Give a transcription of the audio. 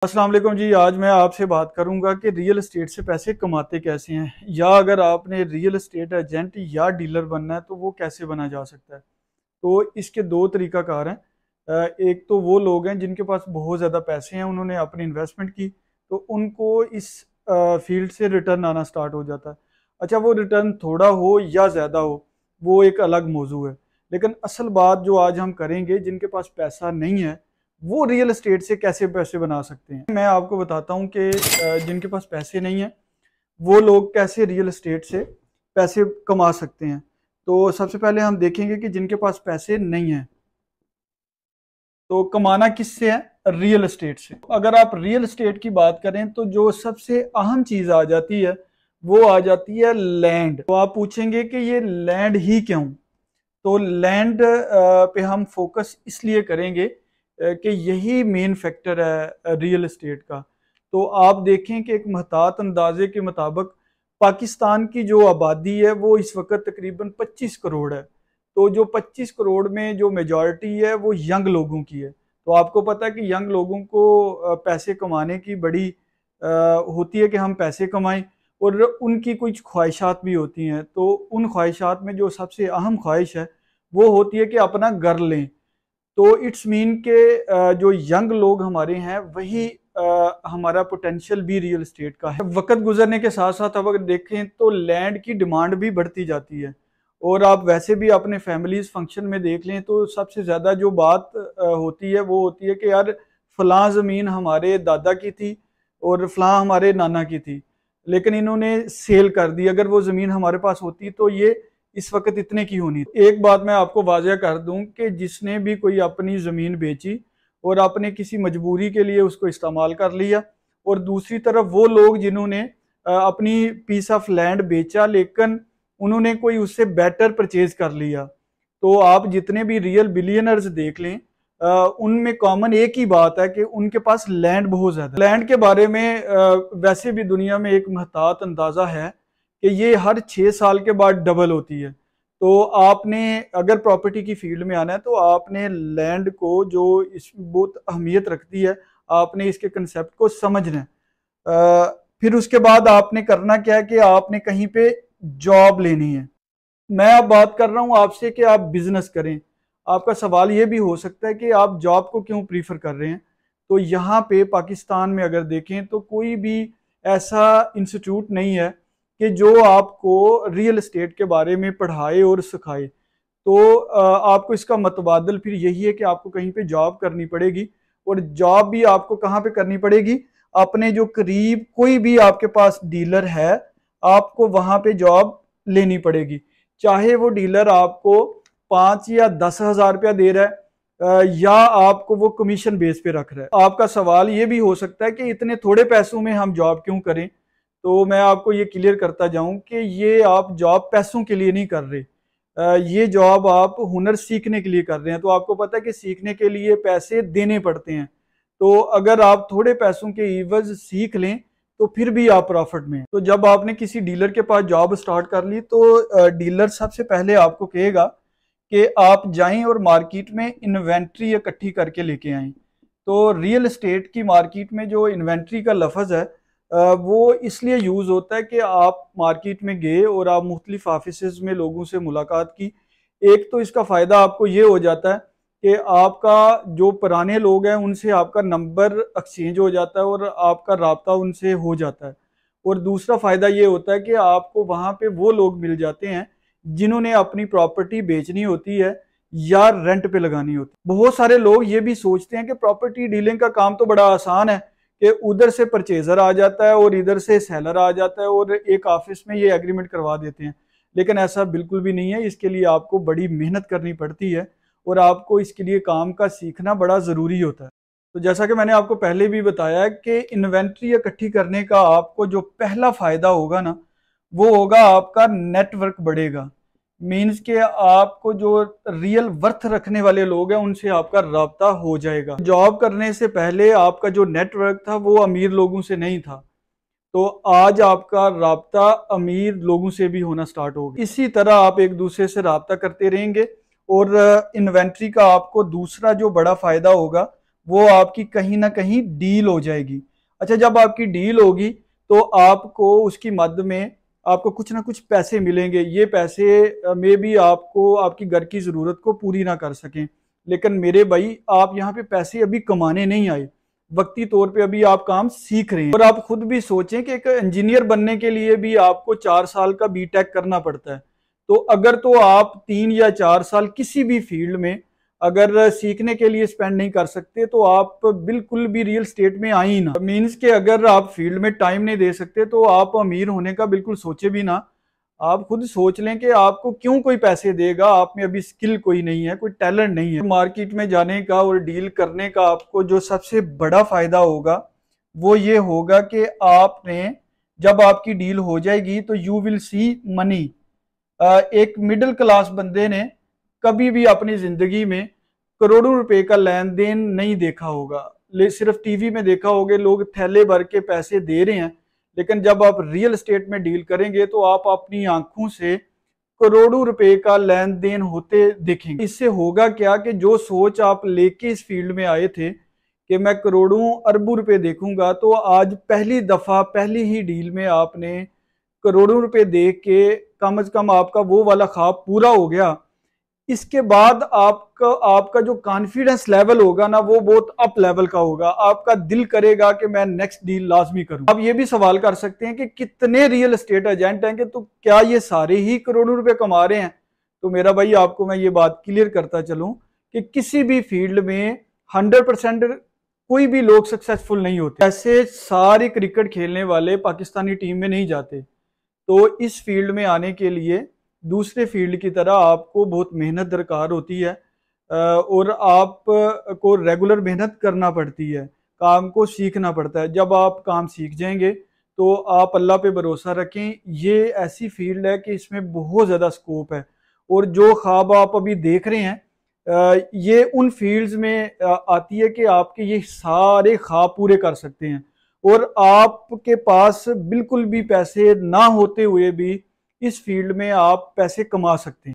अस्सलाम वालेकुम जी। आज मैं आपसे बात करूंगा कि रियल एस्टेट से पैसे कमाते कैसे हैं, या अगर आपने रियल एस्टेट एजेंट या डीलर बनना है तो वो कैसे बना जा सकता है। तो इसके दो तरीकाकार हैं। एक तो वो लोग हैं जिनके पास बहुत ज़्यादा पैसे हैं, उन्होंने अपनी इन्वेस्टमेंट की तो उनको इस फील्ड से रिटर्न आना स्टार्ट हो जाता है। अच्छा, वो रिटर्न थोड़ा हो या ज़्यादा हो वो एक अलग मौजू है, लेकिन असल बात जो आज हम करेंगे, जिनके पास पैसा नहीं है वो रियल एस्टेट से कैसे पैसे बना सकते हैं। मैं आपको बताता हूँ कि जिनके पास पैसे नहीं है वो लोग कैसे रियल एस्टेट से पैसे कमा सकते हैं। तो सबसे पहले हम देखेंगे कि जिनके पास पैसे नहीं है तो कमाना किससे है? रियल एस्टेट से। अगर आप रियल एस्टेट की बात करें तो जो सबसे अहम चीज आ जाती है वो आ जाती है लैंड। तो आप पूछेंगे कि ये लैंड ही क्यों? तो लैंड पे हम फोकस इसलिए करेंगे कि यही मेन फैक्टर है रियल एस्टेट का। तो आप देखें कि एक महतात अंदाजे के मुताबिक पाकिस्तान की जो आबादी है वो इस वक्त तकरीबन 25 करोड़ है। तो जो 25 करोड़ में जो मेजॉरिटी है वो यंग लोगों की है। तो आपको पता है कि यंग लोगों को पैसे कमाने की बड़ी होती है कि हम पैसे कमाएं, और उनकी कुछ ख्वाहिशात भी होती हैं। तो उन ख्वाहिशात में जो सबसे अहम ख्वाहिश है वो होती है कि अपना घर लें। तो इट्स मीन के जो यंग लोग हमारे हैं वही हमारा पोटेंशियल भी रियल एस्टेट का है। वक्त गुजरने के साथ साथ अब अगर देखें तो लैंड की डिमांड भी बढ़ती जाती है। और आप वैसे भी अपने फैमिलीज फंक्शन में देख लें तो सबसे ज़्यादा जो बात होती है वो होती है कि यार फलां ज़मीन हमारे दादा की थी और फलां हमारे नाना की थी, लेकिन इन्होंने सेल कर दी। अगर वो ज़मीन हमारे पास होती तो ये इस वक्त इतने की होनी। एक बात मैं आपको वाज़ह कर दूं कि जिसने भी कोई अपनी ज़मीन बेची और आपने किसी मजबूरी के लिए उसको इस्तेमाल कर लिया, और दूसरी तरफ वो लोग जिन्होंने अपनी पीस ऑफ लैंड बेचा लेकिन उन्होंने कोई उससे बेटर परचेज कर लिया। तो आप जितने भी रियल बिलियनर्स देख लें उनमें कॉमन एक ही बात है कि उनके पास लैंड बहुत ज़्यादा। लैंड के बारे में वैसे भी दुनिया में एक महतात अंदाज़ा है कि ये हर 6 साल के बाद डबल होती है। तो आपने अगर प्रॉपर्टी की फील्ड में आना है तो आपने लैंड को, जो इस बहुत अहमियत रखती है, आपने इसके कंसेप्ट को समझना है। फिर उसके बाद आपने करना क्या है कि आपने कहीं पे जॉब लेनी है। मैं अब बात कर रहा हूँ आपसे कि आप बिजनेस करें। आपका सवाल ये भी हो सकता है कि आप जॉब को क्यों प्रीफर कर रहे हैं। तो यहाँ पे पाकिस्तान में अगर देखें तो कोई भी ऐसा इंस्टीट्यूट नहीं है कि जो आपको रियल एस्टेट के बारे में पढ़ाए और सिखाए। तो आपको इसका मतबादल फिर यही है कि आपको कहीं पे जॉब करनी पड़ेगी, और जॉब भी आपको कहाँ पे करनी पड़ेगी? अपने जो करीब कोई भी आपके पास डीलर है आपको वहां पे जॉब लेनी पड़ेगी। चाहे वो डीलर आपको 5 या 10 हज़ार रुपया दे रहा है या आपको वो कमीशन बेस पे रख रहा है। आपका सवाल ये भी हो सकता है कि इतने थोड़े पैसों में हम जॉब क्यों करें। तो मैं आपको ये क्लियर करता जाऊं कि ये आप जॉब पैसों के लिए नहीं कर रहे, ये जॉब आप हुनर सीखने के लिए कर रहे हैं। तो आपको पता है कि सीखने के लिए पैसे देने पड़ते हैं। तो अगर आप थोड़े पैसों के इवज सीख लें तो फिर भी आप प्रॉफिट में हैं। तो जब आपने किसी डीलर के पास जॉब स्टार्ट कर ली तो डीलर सबसे पहले आपको कहेगा कि आप जाएं और मार्केट में इन्वेंट्री इकट्ठी करके लेके आएं। तो रियल एस्टेट की मार्केट में जो इन्वेंट्री का लफ्ज़ है वो इसलिए यूज़ होता है कि आप मार्केट में गए और आप मुख्तलिफ ऑफिसेज में लोगों से मुलाकात की। एक तो इसका फ़ायदा आपको ये हो जाता है कि आपका जो पुराने लोग हैं उनसे आपका नंबर एक्सचेंज हो जाता है और आपका राब्ता उनसे हो जाता है। और दूसरा फ़ायदा ये होता है कि आपको वहाँ पे वो लोग मिल जाते हैं जिन्होंने अपनी प्रॉपर्टी बेचनी होती है या रेंट पे लगानी होती है। बहुत सारे लोग ये भी सोचते हैं कि प्रॉपर्टी डीलिंग का काम तो बड़ा आसान है कि उधर से परचेजर आ जाता है और इधर से सेलर आ जाता है और एक ऑफिस में ये एग्रीमेंट करवा देते हैं। लेकिन ऐसा बिल्कुल भी नहीं है। इसके लिए आपको बड़ी मेहनत करनी पड़ती है और आपको इसके लिए काम का सीखना बड़ा ज़रूरी होता है। तो जैसा कि मैंने आपको पहले भी बताया कि इन्वेंट्री इकट्ठी करने का आपको जो पहला फ़ायदा होगा ना, वो होगा आपका नेटवर्क बढ़ेगा। मीन्स के आपको जो रियल वर्थ रखने वाले लोग हैं उनसे आपका राब्ता हो जाएगा। जॉब करने से पहले आपका जो नेटवर्क था वो अमीर लोगों से नहीं था, तो आज आपका राब्ता अमीर लोगों से भी होना स्टार्ट होगा। इसी तरह आप एक दूसरे से राब्ता करते रहेंगे। और इन्वेंट्री का आपको दूसरा जो बड़ा फायदा होगा वो आपकी कहीं ना कहीं डील हो जाएगी। अच्छा, जब आपकी डील होगी तो आपको उसकी मद में आपको कुछ ना कुछ पैसे मिलेंगे। ये पैसे में भी आपको आपकी घर की ज़रूरत को पूरी ना कर सकें, लेकिन मेरे भाई आप यहाँ पे पैसे अभी कमाने नहीं आए, वक्ती तौर पे अभी आप काम सीख रहे हैं। और आप खुद भी सोचें कि एक इंजीनियर बनने के लिए भी आपको 4 साल का बीटेक करना पड़ता है। तो अगर तो आप 3 या 4 साल किसी भी फील्ड में अगर सीखने के लिए स्पेंड नहीं कर सकते तो आप बिल्कुल भी रियल स्टेट में आ ही ना। मीन्स के अगर आप फील्ड में टाइम नहीं दे सकते तो आप अमीर होने का बिल्कुल सोचे भी ना। आप खुद सोच लें कि आपको क्यों कोई पैसे देगा, आप में अभी स्किल कोई नहीं है, कोई टैलेंट नहीं है। मार्केट में जाने का और डील करने का आपको जो सबसे बड़ा फायदा होगा वो ये होगा कि आपने जब आपकी डील हो जाएगी तो यू विल सी मनी। एक मिडिल क्लास बंदे ने कभी भी अपनी जिंदगी में करोड़ों रुपए का लेन देन नहीं देखा होगा, सिर्फ टीवी में देखा होगा, लोग थैले भर के पैसे दे रहे हैं। लेकिन जब आप रियल एस्टेट में डील करेंगे तो आप अपनी आंखों से करोड़ों रुपए का लेन देन होते देखेंगे। इससे होगा क्या कि जो सोच आप लेके इस फील्ड में आए थे कि मैं करोड़ों अरबों रुपए देखूंगा, तो आज पहली दफा पहली ही डील में आपने करोड़ों रुपए दे के कम से कम आपका वो वाला ख्वाब पूरा हो गया। इसके बाद आपका आपका जो कॉन्फिडेंस लेवल होगा ना वो बहुत अप लेवल का होगा। आपका दिल करेगा कि मैं नेक्स्ट डील लाजमी करूं। आप ये भी सवाल कर सकते हैं कि कितने रियल एस्टेट एजेंट हैं कि तो क्या ये सारे ही करोड़ों रुपए कमा रहे हैं? तो मेरा भाई आपको मैं ये बात क्लियर करता चलूं कि किसी भी फील्ड में 100% कोई भी लोग सक्सेसफुल नहीं होते। ऐसे सारे क्रिकेट खेलने वाले पाकिस्तानी टीम में नहीं जाते। तो इस फील्ड में आने के लिए दूसरे फील्ड की तरह आपको बहुत मेहनत दरकार होती है और आपको रेगुलर मेहनत करना पड़ती है, काम को सीखना पड़ता है। जब आप काम सीख जाएंगे तो आप अल्लाह पे भरोसा रखें, ये ऐसी फील्ड है कि इसमें बहुत ज़्यादा स्कोप है। और जो ख्वाब आप अभी देख रहे हैं ये उन फील्ड्स में आती है कि आपके ये सारे ख्वाब पूरे कर सकते हैं और आपके पास बिल्कुल भी पैसे ना होते हुए भी इस फील्ड में आप पैसे कमा सकते हैं।